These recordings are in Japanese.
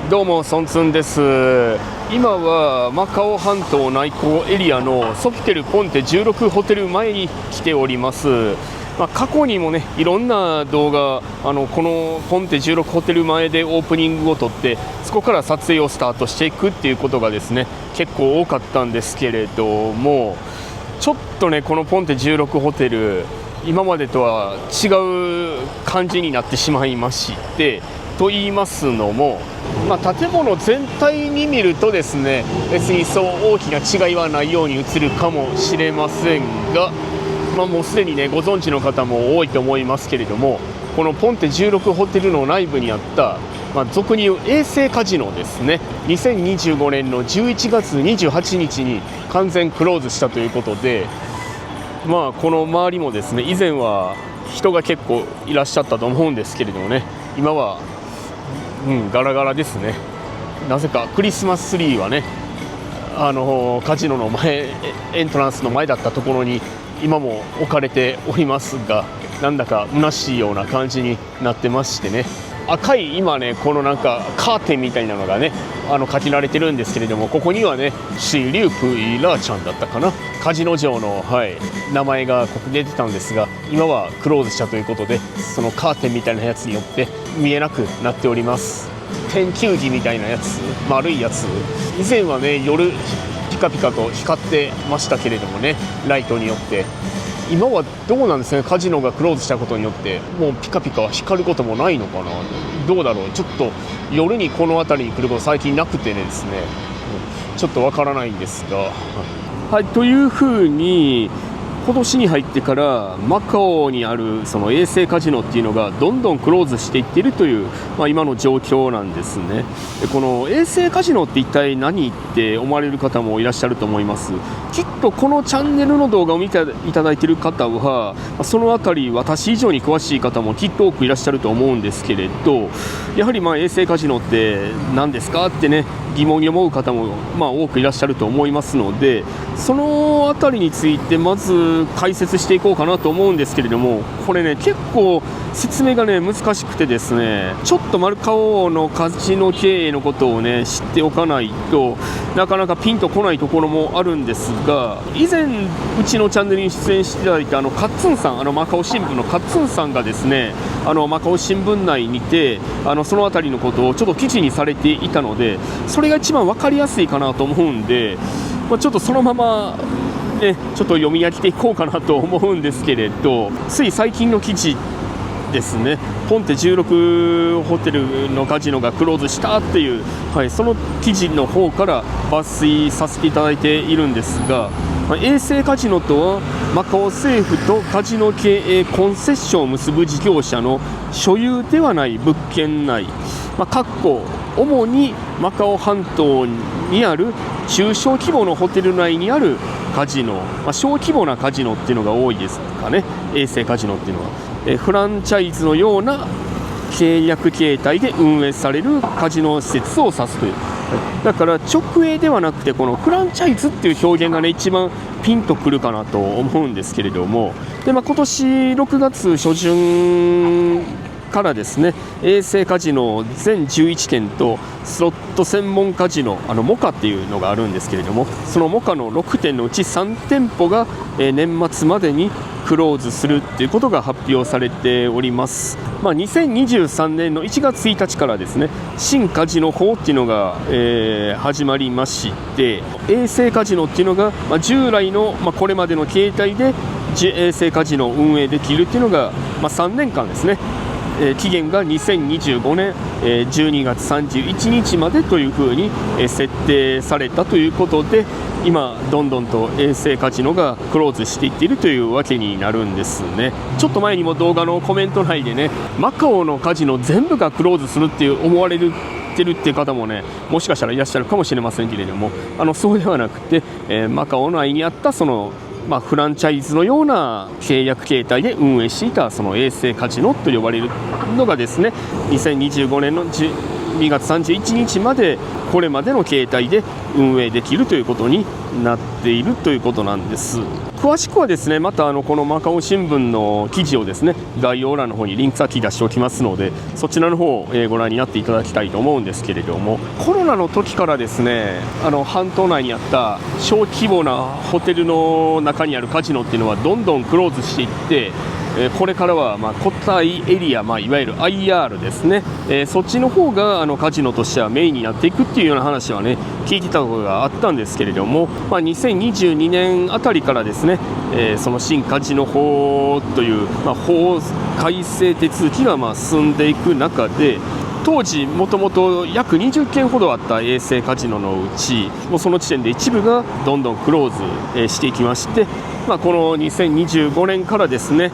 どうもソンツンです。今はマカオ半島内港エリアのソフィテルポンテ16ホテル前に来ております。過去にもねいろんな動画このポンテ16ホテル前でオープニングを撮ってそこから撮影をスタートしていくっていうことがですね結構多かったんですけれども、ちょっとねこのポンテ16ホテル今までとは違う感じになってしまいまして、と言いますのも、建物全体に見るとですね別にそう大きな違いはないように映るかもしれませんが、もうすでにねご存知の方も多いと思いますけれども、このポンテ16ホテルの内部にあった、俗に言う衛星カジノですね、2025年の11月28日に完全クローズしたということで、この周りもですね以前は人が結構いらっしゃったと思うんですけれどもね、今はガラガラですね。なぜかクリスマスツリーはねカジノの前エントランスの前だったところに今も置かれておりますが、なんだか虚しいような感じになってましてね、赤い今ねこのなんかカーテンみたいなのがねかけられてるんですけれども、ここにはねシーリュープイラーちゃんだったかな、カジノ城の、名前がここ出てたんですが、今はクローズしたということで、そのカーテンみたいなやつによって見えなくなっております。天球儀みたいなやつ、丸いやつ、以前はね夜ピカピカと光ってましたけれどもね、ライトによって。今はどうなんですね、カジノがクローズしたことによってもうピカピカ光ることもないのかな、どうだろう、ちょっと夜にこの辺りに来ること最近なくてねですね、ちょっとわからないんですが、というふうに今年に入ってからマカオにあるその衛星カジノっていうのがどんどんクローズしていっているという、今の状況なんですね。でこの衛星カジノって一体何って思われる方もいらっしゃると思います。きっとこのチャンネルの動画を見ていただいている方はそのあたり私以上に詳しい方もきっと多くいらっしゃると思うんですけれど、やはり衛星カジノって何ですかってね疑問に思う方も多くいらっしゃると思いますので、そのあたりについてまず解説していこうかなと思うんですけれども、これね結構説明がね難しくてですね、ちょっとマカオのカジノ経営のことをね知っておかないとなかなかピンとこないところもあるんですが、以前うちのチャンネルに出演していただいたカッツンさん、マカオ新聞のカッツンさんがですねマカオ新聞内にてそのあたりのことをちょっと記事にされていたので、それが一番分かりやすいかなと思うんで、ちょっとそのままちょっと読み上げていこうかなと思うんですけれど、つい最近の記事ですね、ポンテ16ホテルのカジノがクローズしたっていう、その記事の方から抜粋させていただいているんですが、衛星カジノとはマカオ政府とカジノ経営コンセッションを結ぶ事業者の所有ではない物件内、主にマカオ半島にある中小規模のホテル内にあるカジノ、小規模なカジノっていうのが多いですかね、衛星カジノっていうのは。フランチャイズのような契約形態で運営されるカジノ施設を指すという、だから直営ではなくてこのフランチャイズっていう表現がね一番ピンとくるかなと思うんですけれども、で、今年6月初旬からですね衛星カジノ全11件とスロット専門カジノモカっていうのがあるんですけれども、そのモカの6店のうち3店舗が年末までにクローズするっていうことが発表されております。2023年の1月1日からですね新カジノ法っていうのが、始まりまして、衛星カジノっていうのが、従来の、これまでの形態で衛星カジノを運営できるっていうのが、3年間ですね、期限が2025年12月31日までというふうに設定されたということで、今どんどんと衛星カジノがクローズしていっているというわけになるんですね。ちょっと前にも動画のコメント内でねマカオのカジノ全部がクローズするっていう思われるってるっていう方もねもしかしたらいらっしゃるかもしれませんけれども、そうではなくて、マカオ内にあったそのフランチャイズのような契約形態で運営していたその衛星カジノと呼ばれるのがですね2025年の12 2月31日までこれまでの形態で運営できるということになっているということなんです。詳しくはですね、またこのマカオ新聞の記事をですね、概要欄の方にリンク先出しておきますので、そちらの方をご覧になっていただきたいと思うんですけれども、コロナの時からですね、半島内にあった小規模なホテルの中にあるカジノっていうのはどんどんクローズしていって、これからは固体エリア、いわゆる IR ですね、そっちの方がカジノとしてはメインになっていくっていうような話はね聞いてたことがあったんですけれども、2022年あたりからですね、その新カジノ法という、法改正手続きが進んでいく中で、当時もともと約20件ほどあった衛星カジノのうち、もうその時点で一部がどんどんクローズしていきまして、この2025年からですね、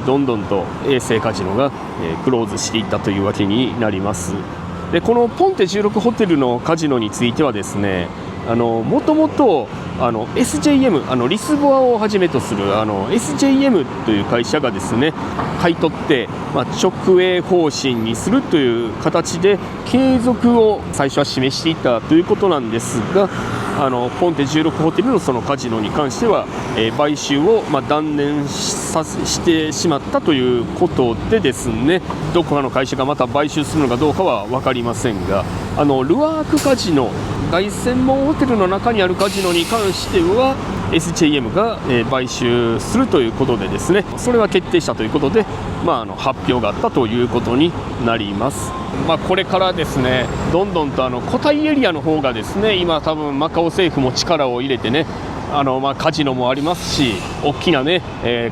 どんどんと衛星カジノがクローズしていったというわけになります。でこのポンテ16ホテルのカジノについてはですね、もともとSJM、リスボアをはじめとするSJM という会社がですね買い取って、直営方針にするという形で継続を最初は示していたということなんですが、ポンテ16ホテルのそのカジノに関しては、買収を断念してしまったということでですね、どこかの会社がまた買収するのかどうかは分かりませんが、ルアークカジノ、凱旋門ホテルの中にあるカジノに関しては SJM が買収するということでですね、それは決定したということで、発表があったということになります。これからですね、どんどんと固体エリアの方がですね、今多分マカオ政府も力を入れてね、カジノもありますし、大きなね、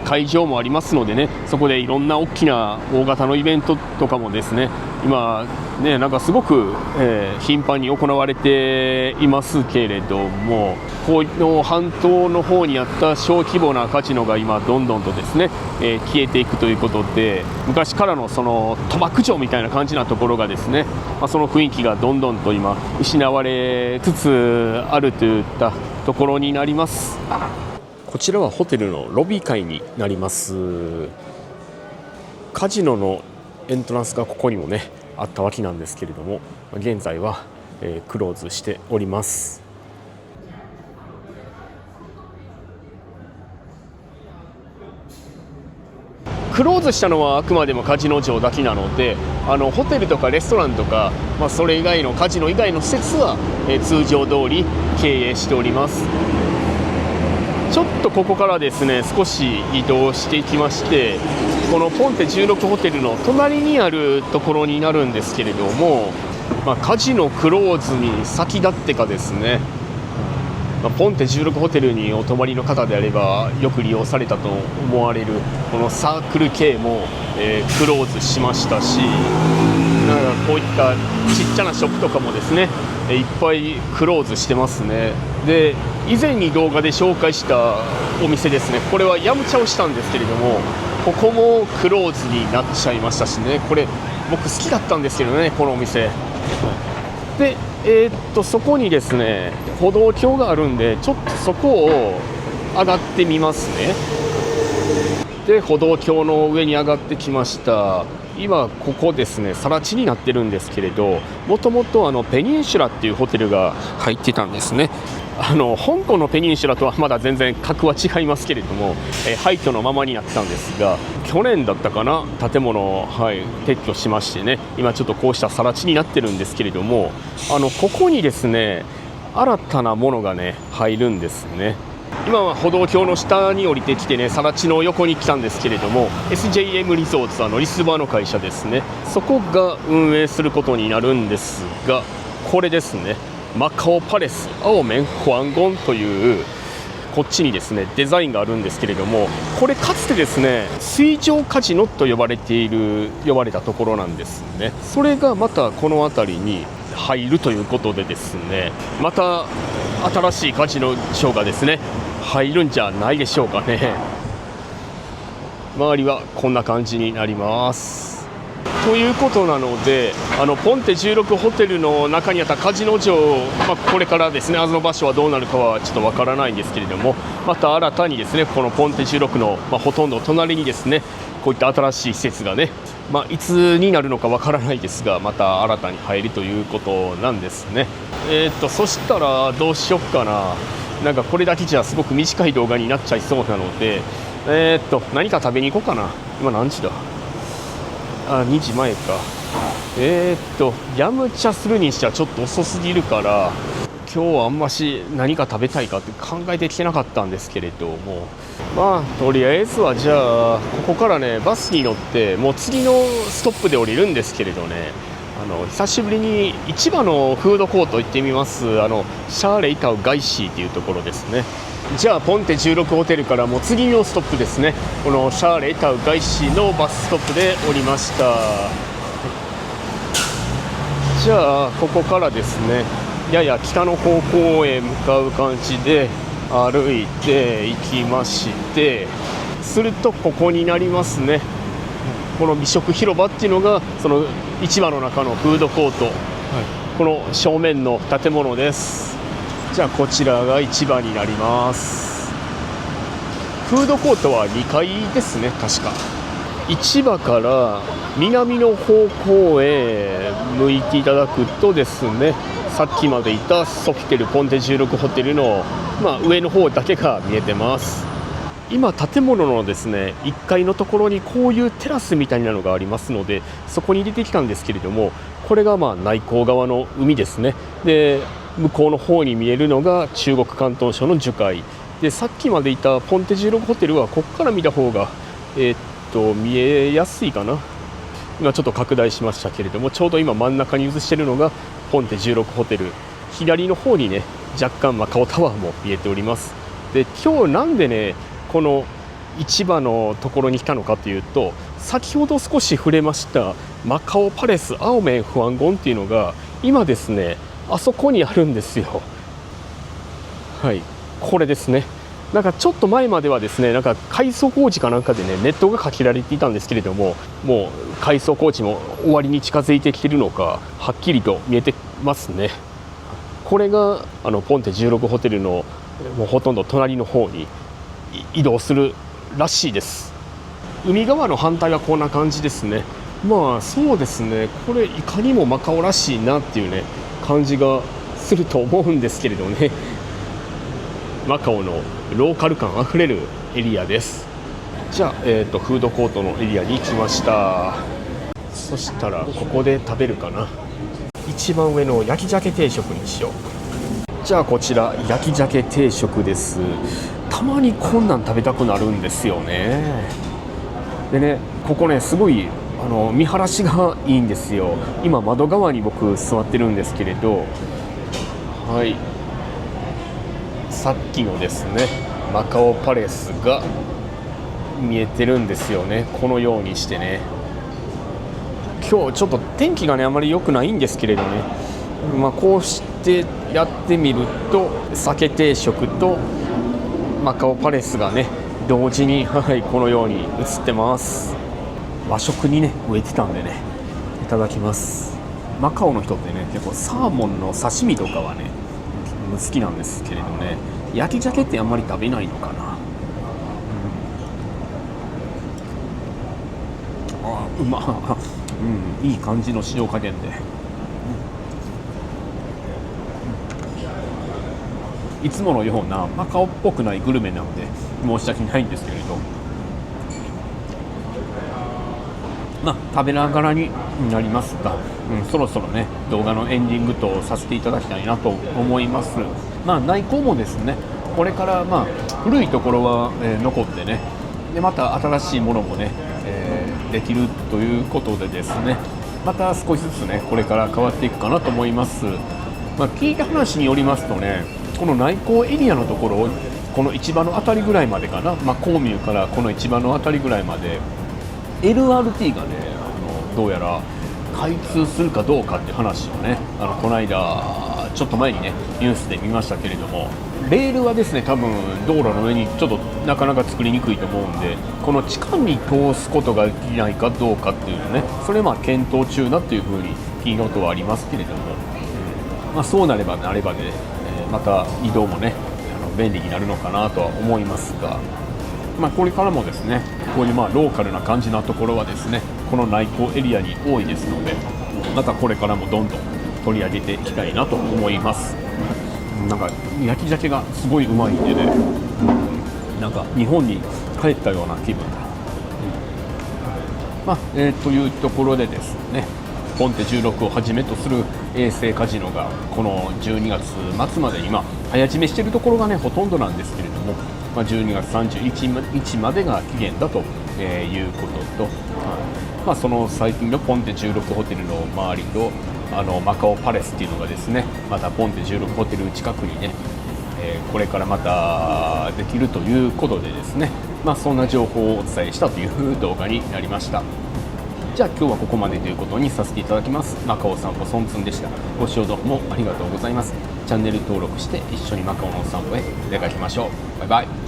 会場もありますのでね、そこでいろんな大きな大型のイベントとかもですね、今ね、なんかすごく、頻繁に行われていますけれども、この半島の方にあった小規模なカジノが今どんどんとですね、消えていくということで、昔からのその賭博場みたいな感じなところがですね、その雰囲気がどんどんと今失われつつあるといったところになります。こちらはホテルのロビー階になります。カジノのエントランスがここにもねあったわけなんですけれども、現在は、クローズしております。クローズしたのはあくまでもカジノ場だけなので、ホテルとかレストランとか、それ以外のカジノ以外の施設は、通常通り経営しております。ちょっとここからですね少し移動していきまして、このポンテ16ホテルの隣にあるところになるんですけれども、カジノクローズに先立ってかですね、ポンテ16ホテルにお泊まりの方であればよく利用されたと思われるこのサークル系も、クローズしましたし、なんかこういったちっちゃなショップとかもですねいっぱいクローズしてますね。で以前に動画で紹介したお店ですね、これはヤムチャをしたんですけれども、ここもクローズになっちゃいましたしね、これ僕好きだったんですけどね、このお店で、そこにですね歩道橋があるんで、ちょっとそこを上がってみますね。で歩道橋の上に上がってきました。今ここですね更地になってるんですけれど、もともとペニンシュラっていうホテルが入ってたんですね。香港のペニンシュラとはまだ全然格は違いますけれども、廃墟のままになってたんですが、去年だったかな、建物を、撤去しましてね、今ちょっとこうした更地になってるんですけれども、ここにですね新たなものがね入るんですね。今は歩道橋の下に降りてきてね、更地の横に来たんですけれども、 SJM リゾーツ、リスボアの会社ですね、そこが運営することになるんですが、これですね、マカオパレス青面ホアンゴンというこっちにですねデザインがあるんですけれども、これかつてですね水上カジノと呼ばれたところなんですね。それがまたこの辺りに入るということでですね、また新しいカジノショーがですね入るんじゃないでしょうかね。周りはこんな感じになります。ということなので、ポンテ16ホテルの中にあったカジノ場、これからですねあの場所はどうなるかはちょっとわからないんですけれども、また新たにですねこのポンテ16の、ほとんど隣にですねこういった新しい施設がね、いつになるのかわからないですが、また新たに入るということなんですね。そしたらどうしよっかな。なんかこれだけじゃすごく短い動画になっちゃいそうなので、何か食べに行こうかな。今何時だ。2時前か。ヤムチャするにしてはちょっと遅すぎるから、今日はあんまし何か食べたいかって考えてきてなかったんですけれども、とりあえずはじゃあここからねバスに乗ってもう次のストップで降りるんですけれどね、久しぶりに市場のフードコート行ってみます。シャーレイタウガイシーっていうところですね。じゃあポンテ16ホテルからもう次のストップですね、このシャーレイタウガイシーのバスストップで降りました。じゃあここからですね、やや北の方向へ向かう感じで歩いていきまして、するとここになりますね。この美食広場っていうのがその市場の中のフードコート、この正面の建物です。じゃあこちらが市場になります。フードコートは2階ですね、確か。市場から南の方向へ向いていただくとですね、さっきまでいたソフィテルポンテ16ホテルの、上の方だけが見えてます。今建物のですね1階のところにこういうテラスみたいなのがありますので、そこに出てきたんですけれども、これが内港側の海ですね。で向こうの方に見えるのが中国広東省の樹海で、さっきまでいたポンテ16ホテルはここから見た方が見えやすいかな。今ちょっと拡大しましたけれども、ちょうど今真ん中に映しているのがポンテ16ホテル、左の方にね若干マカオタワーも見えております。で今日なんでねこの市場のところに来たのかというと、先ほど少し触れましたマカオパレスアオメンフアンゴンっていうのが今ですねあそこにあるんですよ。はい、これですね。なんかちょっと前まではですね、なんか改装工事かなんかでねネットがかけられていたんですけれども、もう改装工事も終わりに近づいてきているのかはっきりと見えてますね。これがポンテ16ホテルのもうほとんど隣の方に移動するらしいです。海側の反対はこんな感じですね。そうですね、これいかにもマカオらしいなっていうね感じがすると思うんですけれどね。マカオのローカル感あふれるエリアです。じゃあ、フードコートのエリアに来ました。そしたらここで食べるかな。一番上の焼き鮭定食にしよう。じゃあこちら焼き鮭定食です。たまにこんなん食べたくなるんですよね。でね、ここねすごい見晴らしがいいんですよ。今窓側に僕座ってるんですけれど、はい、さっきのですねマカオパレスが見えてるんですよね。このようにしてね、今日ちょっと天気がねあまり良くないんですけれどね、こうしてやってみると鮭定食とマカオパレスがね同時に、このように映ってます。和食にね植えてたんでね、いただきます。マカオの人ってね結構サーモンの刺身とかはね好きなんですけれどね、焼き鮭ってあんまり食べないのかな。うまいい感じの塩加減で、いつものようなマカオっぽくないグルメなので申し訳ないんですけれど、食べながらになりますが、そろそろね動画のエンディングとさせていただきたいなと思います。内港もですねこれから古いところは、残ってね、でまた新しいものもね、できるということでですね、また少しずつねこれから変わっていくかなと思います。聞いた話によりますとね、この内港エリアのところ、この市場のあたりぐらいまでかな、コーミューからこの市場のあたりぐらいまで LRT がねどうやら開通するかどうかっていう話をねこの間ちょっと前にねニュースで見ましたけれども、レールはですね多分道路の上にちょっとなかなか作りにくいと思うんで、この地下に通すことができないかどうかっていうのね、それ検討中だっていうふうに聞いたことはありますけれども、そうなればなればで、また移動もね便利になるのかなとは思いますが、これからもですね、こういうローカルな感じなところはですね、この内港エリアに多いですので、またこれからもどんどん取り上げていきたいなと思います。なんか焼き鮭がすごいうまいんでね、なんか日本に帰ったような気分だ。というところでですね、ポンテ16をはじめとする衛星カジノがこの12月末までに、早締めしているところがねほとんどなんですけれども、12月31日までが期限だということと、その最近のポンテ16ホテルの周りとマカオパレスっていうのがですね、またポンテ16ホテル近くにね、これからまたできるということでですね、そんな情報をお伝えしたという動画になりました。じゃあ今日はここまでということにさせていただきます。マカオ散歩ソンツンでした。ご視聴どうもありがとうございます。チャンネル登録して一緒にマカオのお散歩へ出かけましょう。バイバイ。